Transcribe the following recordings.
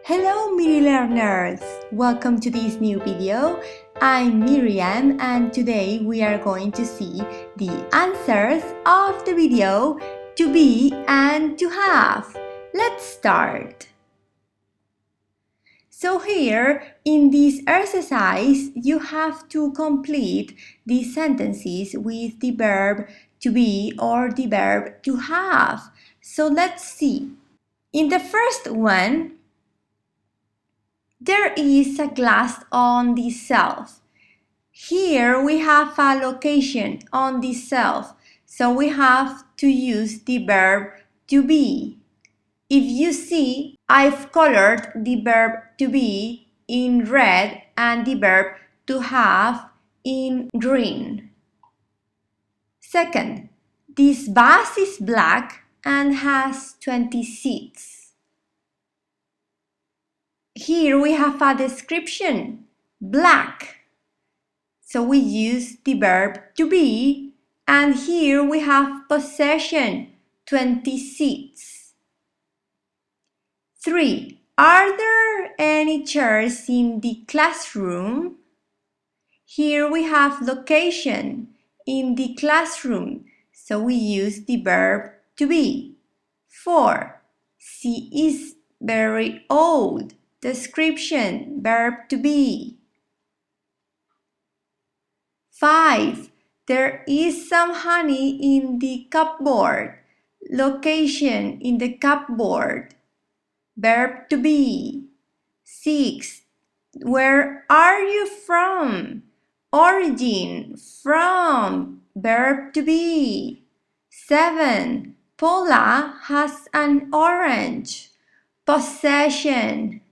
Hello Mirilearners! Welcome to this new video. I'm Miriam and today we are going to see the answers of the video to be and to have. Let's start. So here in this exercise you have to complete the sentences with the verb to be or the verb to have. So let's see. In the first one, there is a glass on the shelf. Here we have a location on the shelf, so we have to use the verb to be. If you see, I've colored the verb to be in red and the verb to have in green. Second, this bus is black and has 20 seats. Here we have a description, black. So we use the verb to be, and here we have possession, 20 seats. 3. Are there any chairs in the classroom? Here we have location, in the classroom, so we use the verb to be. 4. She is very old. Description, verb to be. 5. There is some honey in the cupboard. Location, in the cupboard. Verb to be. 6. Where are you from? Origin, from. Verb to be. 7. Paula has an orange. Possession.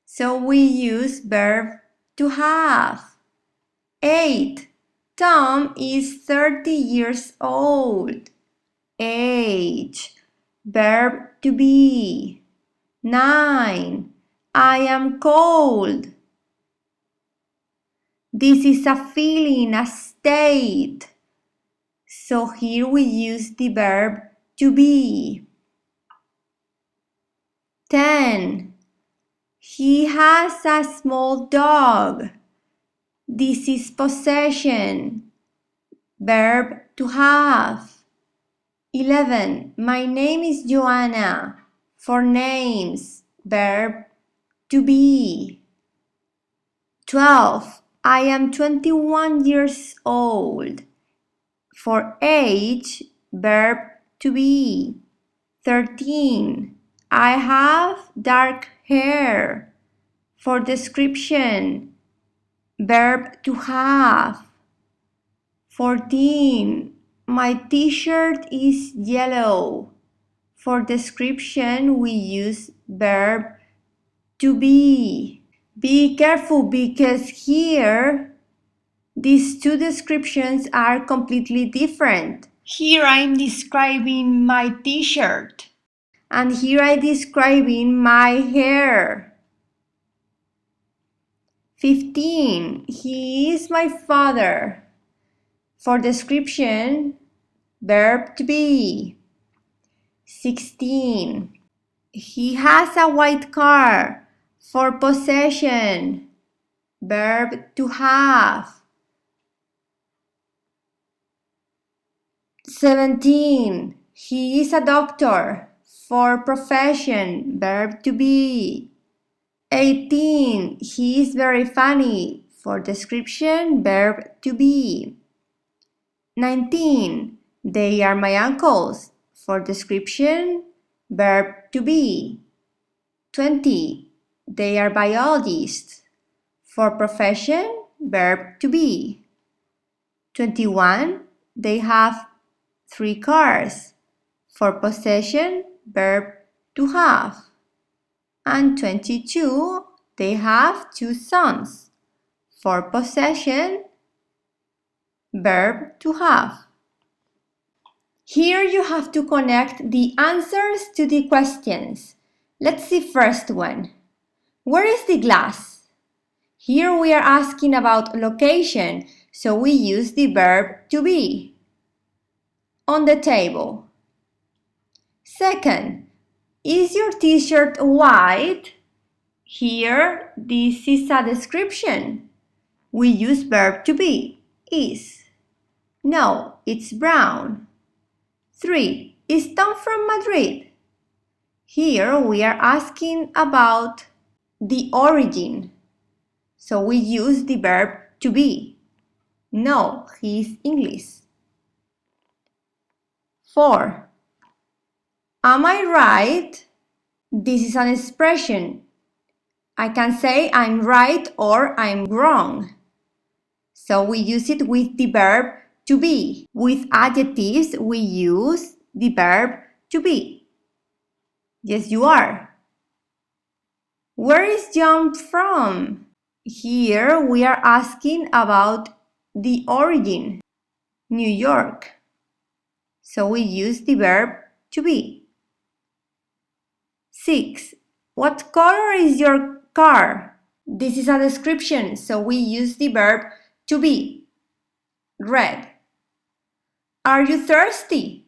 So we use verb to have. 8. Tom is 30 years old. Age. Verb to be. 9. I am cold. This is a feeling, a state. So here we use the verb to be. 10. He has a small dog. This is possession. Verb to have. 11. My name is Joanna. For names. Verb to be. 12. I am 21 years old. For age. Verb to be. 13. I have dark hair. For description, verb to have. 14. My t-shirt is yellow. For description, we use verb to be. Be careful because here, these two descriptions are completely different. Here I'm describing my t-shirt. And here I'm describing my hair. 15. He is my father. For description, verb to be. 16. He has a white car. For possession, verb to have. 17. He is a doctor. For profession, verb to be. 18. He is very funny. For description, verb to be. 19. They are my uncles. For description, verb to be. 20. They are biologists. For profession, verb to be. 21. They have 3 cars. For possession, verb to have. And 22, they have 2 sons. For possession, verb to have. Here you have to connect the answers to the questions. Let's see first one. Where is the glass? Here we are asking about location, so we use the verb to be. On the table. Second, is your t-shirt white? Here, this is a description. We use verb to be, is. No, it's brown. 3. Is Tom from Madrid? Here we are asking about the origin. So we use the verb to be. No, he's English. 4. Am I right? This is an expression. I can say I'm right or I'm wrong. So we use it with the verb to be. With adjectives, we use the verb to be. Yes, you are. Where is John from? Here we are asking about the origin. New York. So we use the verb to be. 6. What color is your car? This is a description, so we use the verb to be. Red. Are you thirsty?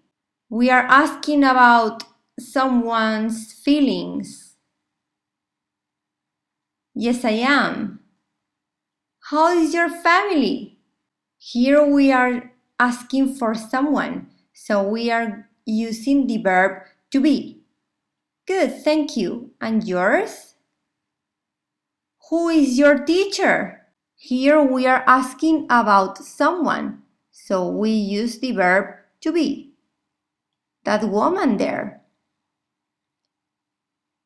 We are asking about someone's feelings. Yes, I am. How is your family? Here we are asking for someone, so we are using the verb to be. Good, thank you. And yours? Who is your teacher? Here we are asking about someone, so we use the verb to be. That woman there.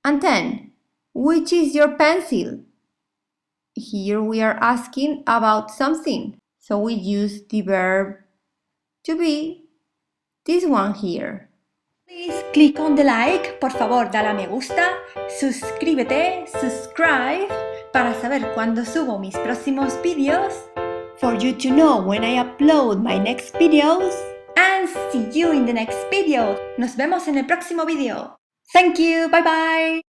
And 10. Which is your pencil? Here we are asking about something, so we use the verb to be. This one here. Please click on the like, por favor dale a me gusta, suscríbete, subscribe, para saber cuando subo mis próximos vídeos, for you to know when I upload my next videos, and see you in the next video. Nos vemos en el próximo video. Thank you, bye bye.